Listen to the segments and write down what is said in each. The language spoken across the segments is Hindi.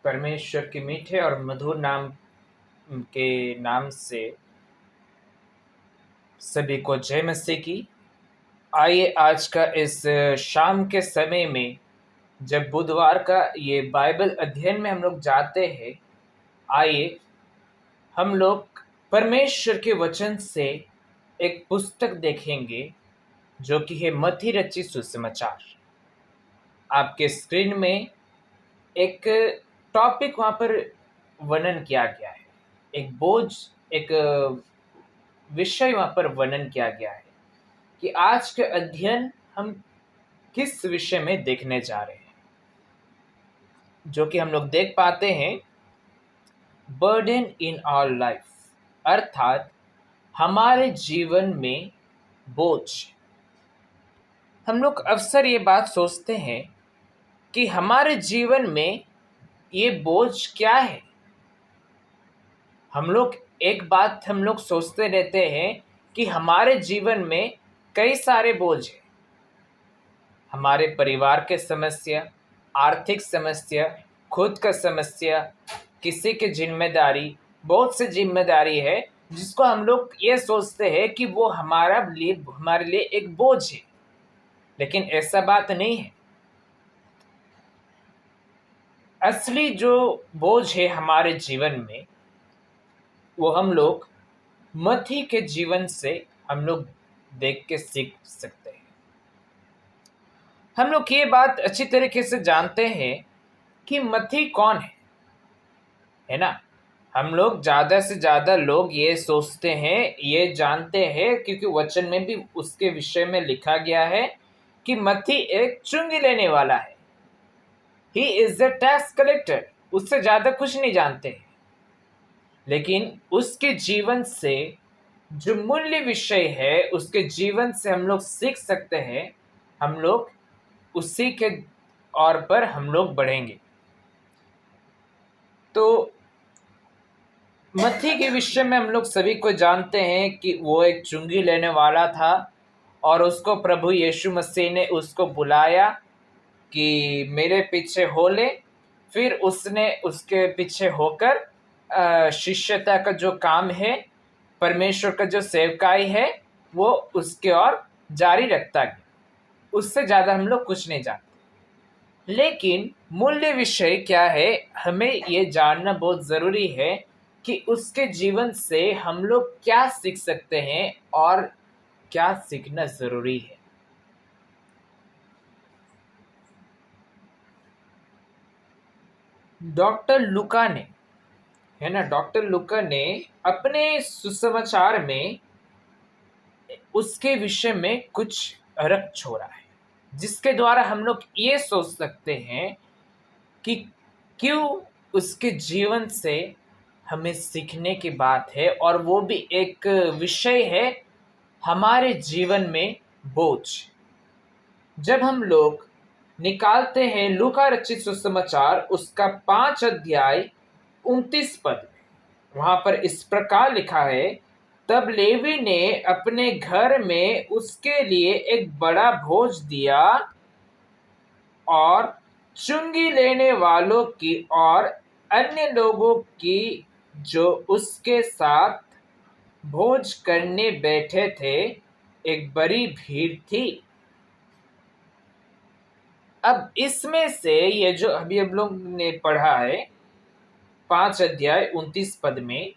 परमेश्वर के मीठे और मधुर नाम के नाम से सभी को जय मसीह की। आइए आज का इस शाम के समय में जब बुधवार का ये बाइबल अध्ययन में हम लोग जाते हैं, आइए हम लोग परमेश्वर के वचन से एक पुस्तक देखेंगे जो कि है मत्ती रचित सुसमाचार। आपके स्क्रीन में एक टॉपिक वहाँ पर वर्णन किया गया है, एक बोझ, एक विषय वहाँ पर वर्णन किया गया है कि आज के अध्ययन हम किस विषय में देखने जा रहे हैं, जो कि हम लोग देख पाते हैं बर्डन इन आवर लाइफ, अर्थात हमारे जीवन में बोझ। हम लोग अक्सर ये बात सोचते हैं कि हमारे जीवन में ये बोझ क्या है। एक बात हम लोग सोचते रहते हैं कि हमारे जीवन में कई सारे बोझ हैं। हमारे परिवार के समस्या, आर्थिक समस्या, खुद का समस्या, किसी की जिम्मेदारी, बहुत सी जिम्मेदारी है जिसको हम लोग ये सोचते हैं कि वो हमारे लिए एक बोझ है, लेकिन ऐसा बात नहीं है। असली जो बोझ है हमारे जीवन में वो हम लोग मत्ती के जीवन से हम लोग देख के सीख सकते हैं। हम लोग ये बात अच्छी तरीके से जानते हैं कि मत्ती कौन है ना। हम लोग ज़्यादा से ज़्यादा लोग ये सोचते हैं, ये जानते हैं, क्योंकि वचन में भी उसके विषय में लिखा गया है कि मत्ती एक चुंगी लेने वाला है। He is the tax collector. उससे ज़्यादा कुछ नहीं जानते हैं, लेकिन उसके जीवन से जो मूल्य विषय है, उसके जीवन से हम लोग सीख सकते हैं। हम लोग उसी के और पर हम लोग बढ़ेंगे। तो मत्ती के विषय में हम लोग सभी को जानते हैं कि वो एक चुंगी लेने वाला था और उसको प्रभु यीशु मसीह ने उसको बुलाया कि मेरे पीछे हो ले। फिर उसने उसके पीछे होकर शिष्यता का जो काम है, परमेश्वर का जो सेवकाई है, वो उसके और जारी रखता गया। उससे ज़्यादा हम लोग कुछ नहीं जानते। लेकिन मूल्य विषय क्या है, हमें ये जानना बहुत ज़रूरी है कि उसके जीवन से हम लोग क्या सीख सकते हैं और क्या सीखना ज़रूरी है। डॉक्टर लूका ने अपने सुसमाचार में उसके विषय में कुछ रख छोड़ा है, जिसके द्वारा हम लोग ये सोच सकते हैं कि क्यों उसके जीवन से हमें सीखने की बात है, और वो भी एक विषय है हमारे जीवन में बोझ। जब हम लोग निकालते हैं लूका रचित सुसमाचार उसका 5 अध्याय 29 पद, वहां पर इस प्रकार लिखा है, तब लेवी ने अपने घर में उसके लिए एक बड़ा भोज दिया और चुंगी लेने वालों की और अन्य लोगों की जो उसके साथ भोज करने बैठे थे एक बड़ी भीड़ थी। अब इसमें से ये जो अभी हम लोग ने पढ़ा है 5 अध्याय 29 पद में,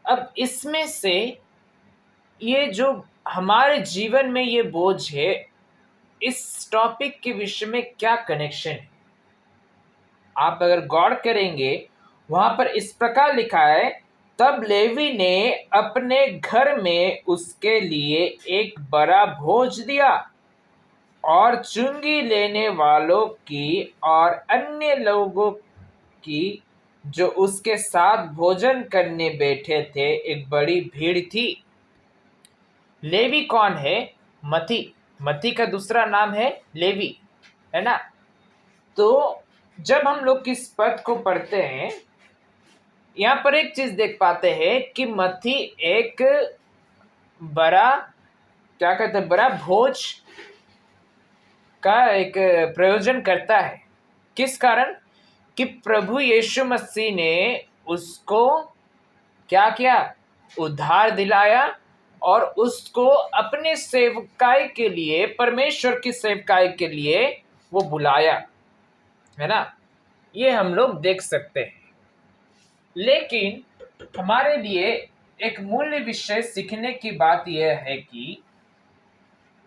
अब इसमें से ये जो हमारे जीवन में ये बोझ है, इस टॉपिक के विषय में क्या कनेक्शन है, आप अगर गौर करेंगे वहां पर इस प्रकार लिखा है, तब लेवी ने अपने घर में उसके लिए एक बड़ा भोज दिया और चुंगी लेने वालों की और अन्य लोगों की जो उसके साथ भोजन करने बैठे थे एक बड़ी भीड़ थी। लेवी कौन है? मत्ती का दूसरा नाम है लेवी, है ना। तो जब हम लोग इस पद को पढ़ते हैं, यहाँ पर एक चीज देख पाते हैं कि मत्ती एक बड़ा, क्या कहते हैं, बड़ा भोज का एक प्रयोजन करता है। किस कारण? कि प्रभु यीशु मसीह ने उसको क्या किया, उद्धार दिलाया और उसको अपने सेवकाई के लिए, परमेश्वर की सेवकाई के लिए वो बुलाया, है ना। ये हम लोग देख सकते हैं। लेकिन हमारे लिए एक मूल्य विषय सीखने की बात यह है कि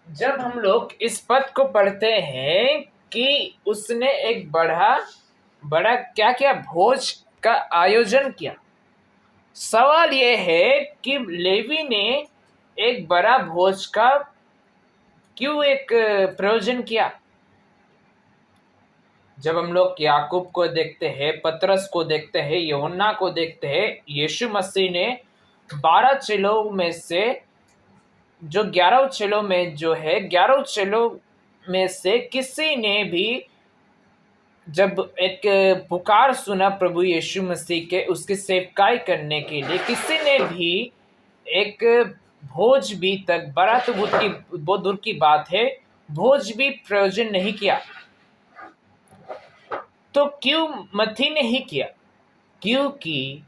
जब हम लोग इस पद को पढ़ते हैं कि उसने एक बड़ा क्या किया, भोज का आयोजन किया। सवाल यह है कि लेवी ने एक बड़ा भोज का क्यों एक प्रयोजन किया। जब हम लोग याकूब को देखते हैं, पतरस को देखते हैं, यूहन्ना को देखते हैं, यीशु मसीह ने 12 चेलों में से जो 11 चेलों में जो है 11 चेलों में से किसी ने भी जब एक पुकार सुना प्रभु यीशु मसीह के उसकी सेवकाई करने के लिए, किसी ने भी एक भोज भी तक, बड़ा तो बहुत दूर की बात है, भोज भी प्रयोजन नहीं किया। तो क्यों मत्ती ने ही किया? क्योंकि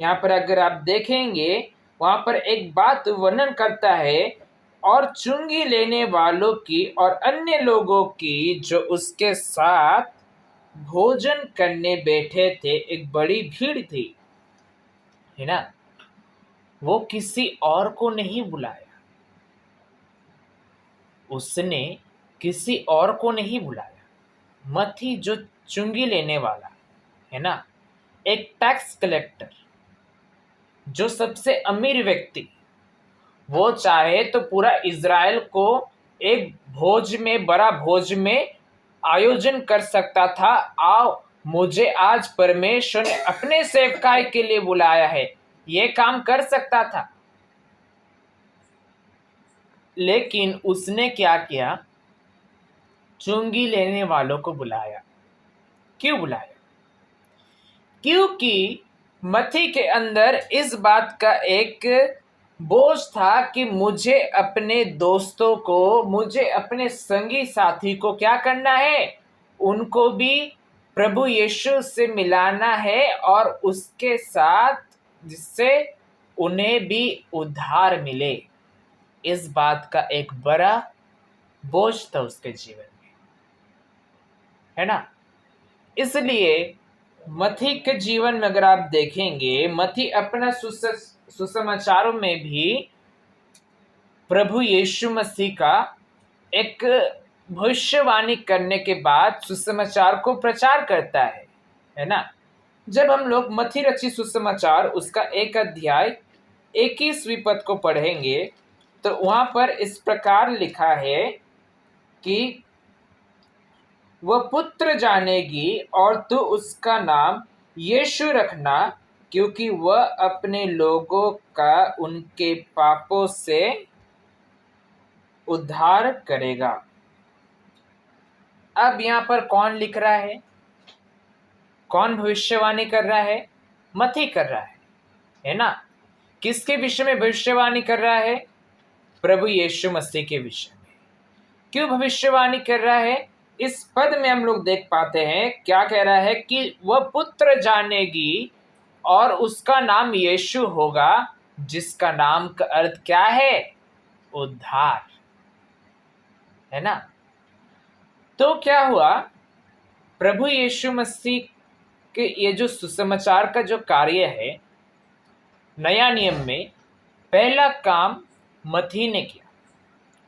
यहाँ पर अगर आप देखेंगे वहां पर एक बात वर्णन करता है, और चुंगी लेने वालों की और अन्य लोगों की जो उसके साथ भोजन करने बैठे थे एक बड़ी भीड़ थी, है ना। वो किसी और को नहीं बुलाया, उसने किसी और को नहीं बुलाया। मत्ती जो चुंगी लेने वाला है ना, एक टैक्स कलेक्टर, जो सबसे अमीर व्यक्ति, वो चाहे तो पूरा इज़राइल को एक भोज में, बड़ा भोज में आयोजन कर सकता था। आओ, मुझे आज परमेश्वर ने अपने सेवकाई के लिए बुलाया है, ये काम कर सकता था। लेकिन उसने क्या किया, चुंगी लेने वालों को बुलाया। क्यों बुलाया? क्योंकि मत्ती के अंदर इस बात का एक बोझ था कि मुझे अपने दोस्तों को, मुझे अपने संगी साथी को क्या करना है, उनको भी प्रभु यीशु से मिलाना है, और उसके साथ जिससे उन्हें भी उद्धार मिले। इस बात का एक बड़ा बोझ था उसके जीवन में, है ना। इसलिए मत्ती के जीवन में अगर आप देखेंगे, मत्ती अपना सुसमाचारों में भी प्रभु यीशु मसीह का एक भविष्यवाणी करने के बाद सुसमाचार को प्रचार करता है ना। जब हम लोग मत्ती रचित सुसमाचार उसका 1 अध्याय 21वीं पद को पढ़ेंगे तो वहां पर इस प्रकार लिखा है कि वह पुत्र जानेगी और तू उसका नाम यीशु रखना, क्योंकि वह अपने लोगों का उनके पापों से उद्धार करेगा। अब यहाँ पर कौन लिख रहा है, कौन भविष्यवाणी कर रहा है? मत्ती कर रहा है ना। किसके विषय में भविष्यवाणी कर रहा है? प्रभु यीशु मसीह के विषय में। क्यों भविष्यवाणी कर रहा है? इस पद में हम लोग देख पाते हैं क्या कह रहा है कि वह पुत्र जानेगी और उसका नाम यीशु होगा, जिसका नाम का अर्थ क्या है? उद्धार, है ना। तो क्या हुआ, प्रभु यीशु मसीह के ये जो सुसमाचार का जो कार्य है नया नियम में, पहला काम मत्ती ने किया।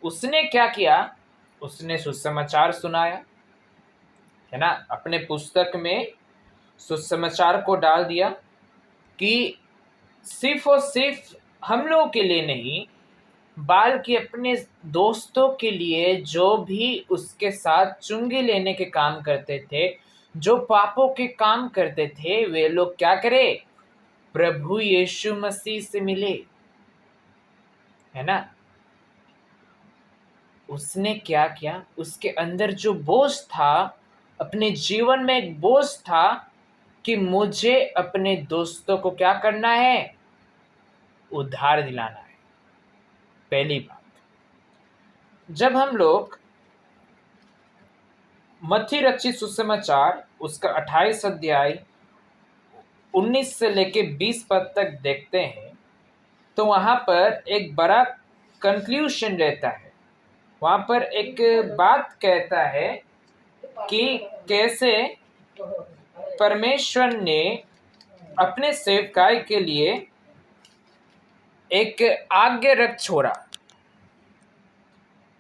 उसने क्या किया? उसने सुसमाचार सुनाया, है ना। अपने पुस्तक में सुसमाचार को डाल दिया कि सिर्फ और सिर्फ हम लोगों के लिए नहीं, बल्कि अपने दोस्तों के लिए जो भी उसके साथ चुंगी लेने के काम करते थे, जो पापों के काम करते थे, वे लोग क्या करें? प्रभु यीशु मसीह से मिले, है ना। उसने क्या किया? उसके अंदर जो बोझ था, अपने जीवन में एक बोझ था कि मुझे अपने दोस्तों को क्या करना है? उद्धार दिलाना है। पहली बात, जब हम लोग मत्ती रचित सुसमाचार उसका 28 अध्याय 19 से लेके 20 पद तक देखते हैं तो वहाँ पर एक बड़ा कंक्लूशन रहता है। वहाँ पर एक बात कहता है कि कैसे परमेश्वर ने अपने सेवकाई के लिए एक आज्ञा रख छोड़ा,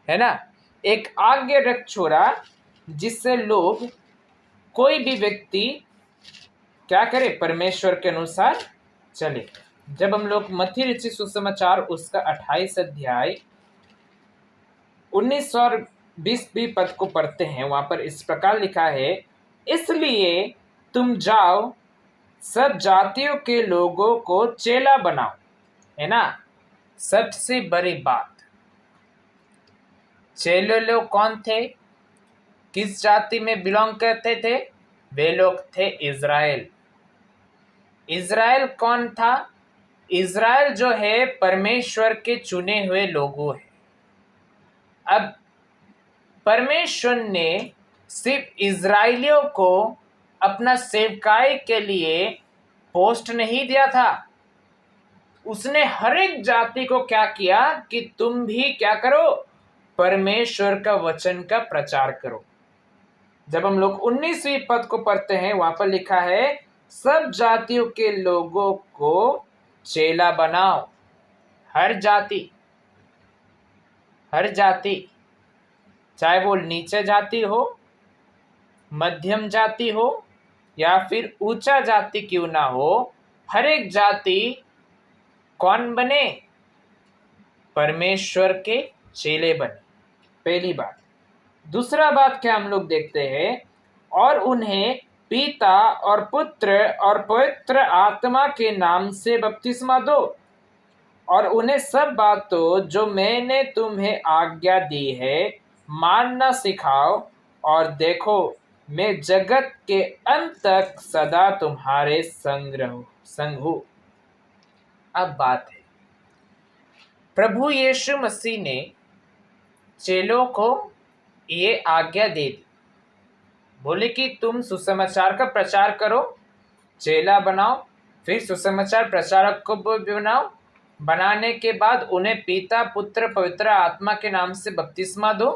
है ना, एक आज्ञा रख छोड़ा जिससे लोग, कोई भी व्यक्ति क्या करे, परमेश्वर के अनुसार चले। जब हम लोग मत्ती रचित सुसमाचार उसका 28 अध्याय 19 और 20 पद को पढ़ते हैं, वहां पर इस प्रकार लिखा है, इसलिए तुम जाओ, सब जातियों के लोगों को चेला बनाओ, है ना। सबसे बड़ी बात, चेले लोग कौन थे, किस जाति में बिलोंग करते थे, वे लोग थे इज़राइल। इज़राइल कौन था, इज़राइल जो है परमेश्वर के चुने हुए लोगों है। अब परमेश्वर ने सिर्फ इज़राइलियों को अपना सेवकाई के लिए पोस्ट नहीं दिया था, उसने हर एक जाति को क्या किया कि तुम भी क्या करो, परमेश्वर का वचन का प्रचार करो। जब हम लोग 19वीं पद को पढ़ते हैं, वहां पर लिखा है, सब जातियों के लोगों को चेला बनाओ। हर जाति, हर जाति, चाहे वो नीचे जाति हो, मध्यम जाति हो या फिर ऊंचा जाति क्यों ना हो, हर एक जाति कौन बने, परमेश्वर के चेले बने। पहली बात। दूसरा बात क्या हम लोग देखते हैं, और उन्हें पिता और पुत्र और पवित्र आत्मा के नाम से बपतिस्मा दो, और उन्हें सब बातों जो मैंने तुम्हें आज्ञा दी है मानना सिखाओ, और देखो मैं जगत के अंत तक सदा तुम्हारे संग हूँ। अब बात है, प्रभु यीशु मसीह ने चेलों को ये आज्ञा दे दी, बोले कि तुम सुसमाचार का प्रचार करो, चेला बनाओ, फिर सुसमाचार प्रचारक को भी बनाओ, बनाने के बाद उन्हें पिता पुत्र पवित्र आत्मा के नाम से बपतिस्मा दो,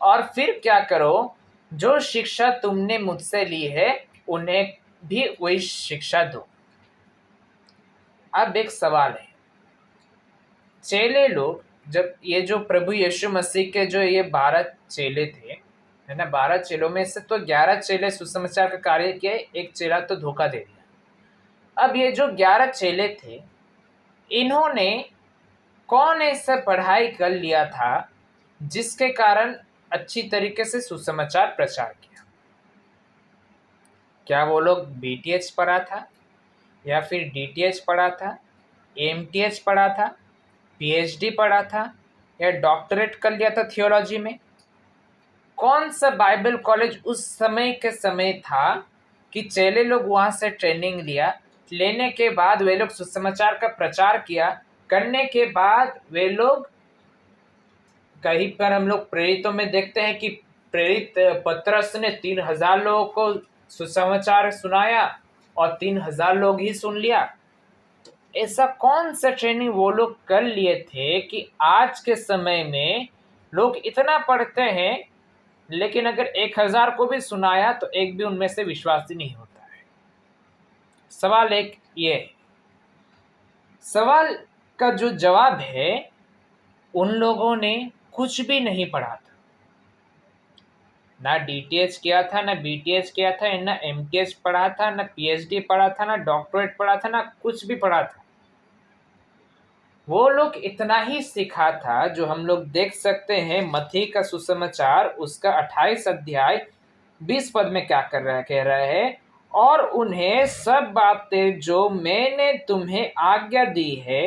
और फिर क्या करो, जो शिक्षा तुमने मुझसे ली है उन्हें भी वही शिक्षा दो। अब एक सवाल है, चेले लोग, जब ये जो प्रभु यीशु मसीह के जो ये 12 चेले थे, है ना, 12 चेलों में से तो 11 चेले सुसमाचार का कार्य किए, एक चेला तो धोखा दे दिया। अब ये जो 11 चेले थे, इन्होंने कौन ऐसा पढ़ाई कर लिया था जिसके कारण अच्छी तरीके से सुसमाचार प्रचार किया? क्या वो लोग बीटीएच पढ़ा था, या फिर डीटीएच पढ़ा था, एमटीएच पढ़ा था, पीएचडी पढ़ा था, या डॉक्टरेट कर लिया था थियोलॉजी में? कौन सा बाइबल कॉलेज उस समय के समय था कि चेले लोग वहां से ट्रेनिंग लिया, लेने के बाद वे लोग सुसमाचार का प्रचार किया, करने के बाद वे लोग, कहीं पर हम लोग प्रेरितों में देखते हैं कि प्रेरित पतरस ने 3000 लोगों को सुसमाचार सुनाया और 3000 लोग ही सुन लिया। ऐसा कौन सा ट्रेनिंग वो लोग कर लिए थे कि आज के समय में लोग इतना पढ़ते हैं, लेकिन अगर 1000 को भी सुनाया तो एक भी उनमें से विश्वासी नहीं होता है? सवाल एक ये है। सवाल का जो जवाब है, उन लोगों ने कुछ भी नहीं पढ़ा था, ना डीटीएच किया था, ना बीटीएच किया था, ना एमटीएच पढ़ा था, ना पीएचडी पढ़ा था, ना डॉक्टरेट पढ़ा था, ना कुछ भी पढ़ा था। वो लोग इतना ही सीखा था जो हम लोग देख सकते हैं मत्ती का सुसमाचार उसका 28 अध्याय 20 पद में क्या कर रहा है, कह रहा है, और उन्हें सब बातें जो मैंने तुम्हें आज्ञा दी है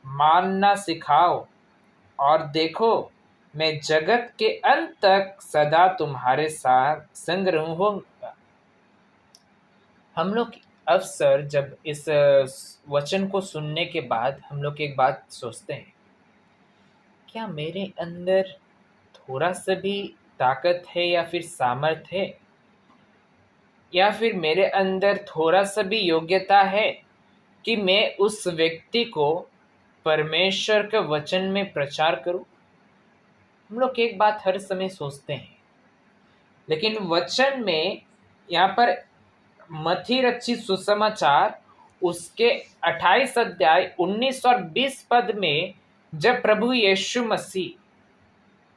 मानना सिखाओ, और देखो मैं जगत के अंत तक सदा तुम्हारे साथ संग रहूंगा। हम लोग अक्सर जब इस वचन को सुनने के बाद हम लोग एक बात सोचते हैं, क्या मेरे अंदर थोड़ा सा भी ताकत है या फिर सामर्थ है या फिर मेरे अंदर थोड़ा सा भी योग्यता है कि मैं उस व्यक्ति को परमेश्वर के वचन में प्रचार करूं? हम लोग एक बात हर समय सोचते हैं, लेकिन वचन में यहाँ पर मत्ती रचित सुसमाचार उसके 28 अध्याय 19 और 20 पद में जब प्रभु यीशु मसीह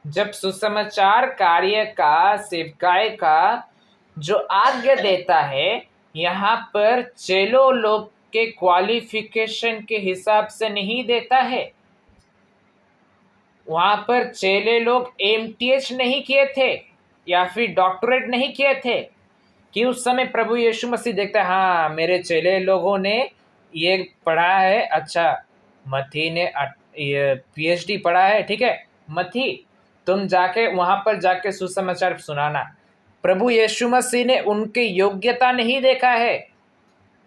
जब सुसमाचार कार्य का सेवकाई का जो आज्ञा देता है, यहाँ पर चेलों लोग के क्वालिफिकेशन के हिसाब से नहीं देता है। वहां पर चेले लोग एमटीएच नहीं किए थे या फिर डॉक्टरेट नहीं किए थे कि उस समय प्रभु यीशु मसीह देखता है, हाँ मेरे चेले लोगों ने ये पढ़ा है, अच्छा मथी ने ये पीएचडी पढ़ा है, ठीक है मथी तुम जाके वहां पर जाके सुसमाचार सुनाना। प्रभु यीशु मसीह ने उनकी योग्यता नहीं देखा है।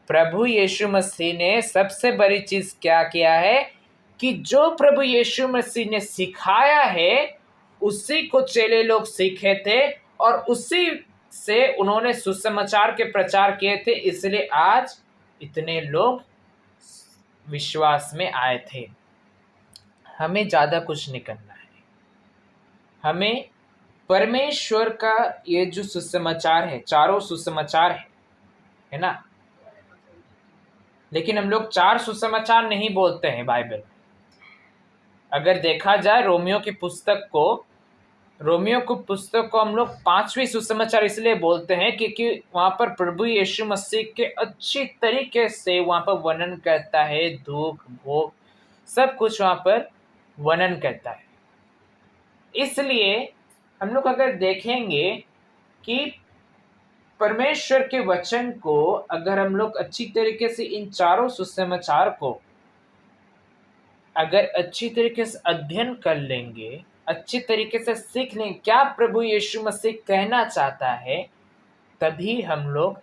प्रभु यीशु मसीह ने सबसे बड़ी चीज क्या किया है कि जो प्रभु यीशु मसीह ने सिखाया है उसी को चेले लोग सीखे थे और उसी से उन्होंने सुसमाचार के प्रचार किए थे, इसलिए आज इतने लोग विश्वास में आए थे। हमें ज़्यादा कुछ नहीं करना है, हमें परमेश्वर का ये जो सुसमाचार है, चारों सुसमाचार है ना, लेकिन हम लोग चार सुसमाचार नहीं बोलते हैं बाइबल। अगर देखा जाए रोमियो की पुस्तक को हम लोग पांचवी सुसमाचार इसलिए बोलते हैं क्योंकि वहां पर प्रभु यीशु मसीह के अच्छी तरीके से वहां पर वर्णन करता है, दुख भोग सब कुछ वहां पर वर्णन करता है। इसलिए हम लोग अगर देखेंगे कि परमेश्वर के वचन को अगर हम लोग अच्छी तरीके से इन चारों सुसमाचार को अगर अच्छी तरीके से अध्ययन कर लेंगे, अच्छी तरीके से सीख लें क्या प्रभु यीशु मसीह कहना चाहता है, तभी हम लोग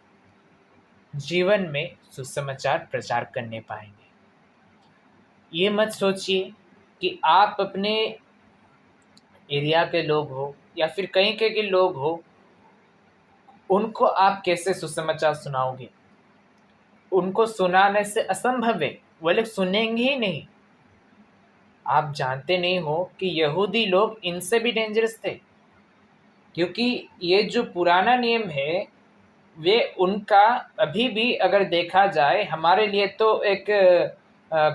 जीवन में सुसमाचार प्रचार करने पाएंगे। ये मत सोचिए कि आप अपने एरिया के लोग हो या फिर कहीं के लोग हो, उनको आप कैसे सुसमाचार सुनाओगे। उनको सुनाने से असंभव है, वो लोग सुनेंगे ही नहीं। आप जानते नहीं हो कि यहूदी लोग इनसे भी डेंजरस थे, क्योंकि ये जो पुराना नियम है वे उनका अभी भी अगर देखा जाए, हमारे लिए तो एक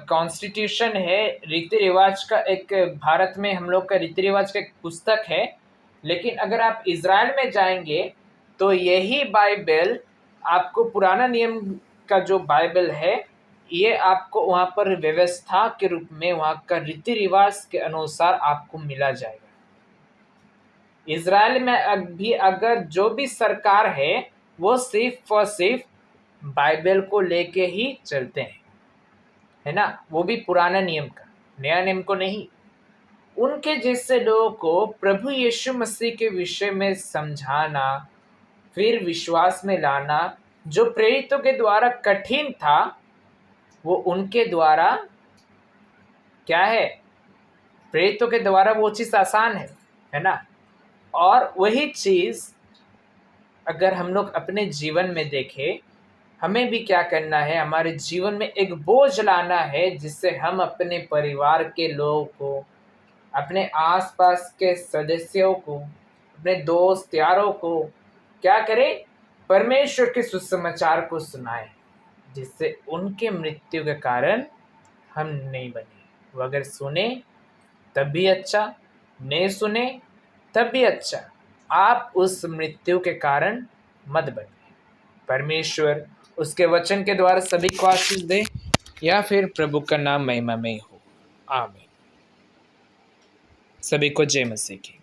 कॉन्स्टिट्यूशन है, रीति रिवाज का एक, भारत में हम लोग का रीति रिवाज का एक पुस्तक है, लेकिन अगर आप इज़राइल में जाएंगे तो यही बाइबल आपको, पुराना नियम का जो बाइबल है, ये आपको वहाँ पर व्यवस्था के रूप में वहाँ का रीति रिवाज के अनुसार आपको मिला जाएगा। इज़राइल में अभी अगर जो भी सरकार है वो सिर्फ और सिर्फ बाइबल को लेके ही चलते हैं, है ना, वो भी पुराना नियम का, नया नियम को नहीं। उनके जैसे लोगों को प्रभु यीशु मसीह के विषय में समझाना, फिर विश्वास में लाना, जो प्रेरितों के द्वारा कठिन था वो उनके द्वारा क्या है, प्रेरितों के द्वारा वो चीज़ आसान है ना। और वही चीज़ अगर हम लोग अपने जीवन में देखें, हमें भी क्या करना है, हमारे जीवन में एक बोझ लाना है जिससे हम अपने परिवार के लोगों को, अपने आसपास के सदस्यों को, अपने दोस्त यारों को क्या करें, परमेश्वर के सुसमाचार को सुनाएं, जिससे उनके मृत्यु के कारण हम नहीं बने। वो अगर सुने तब भी अच्छा, नहीं सुने तब भी अच्छा, आप उस मृत्यु के कारण मत बने। परमेश्वर उसके वचन के द्वारा सभी को आशीष दे, या फिर प्रभु का नाम महिमामय हो। आमीन। सभी को जय मसीह की।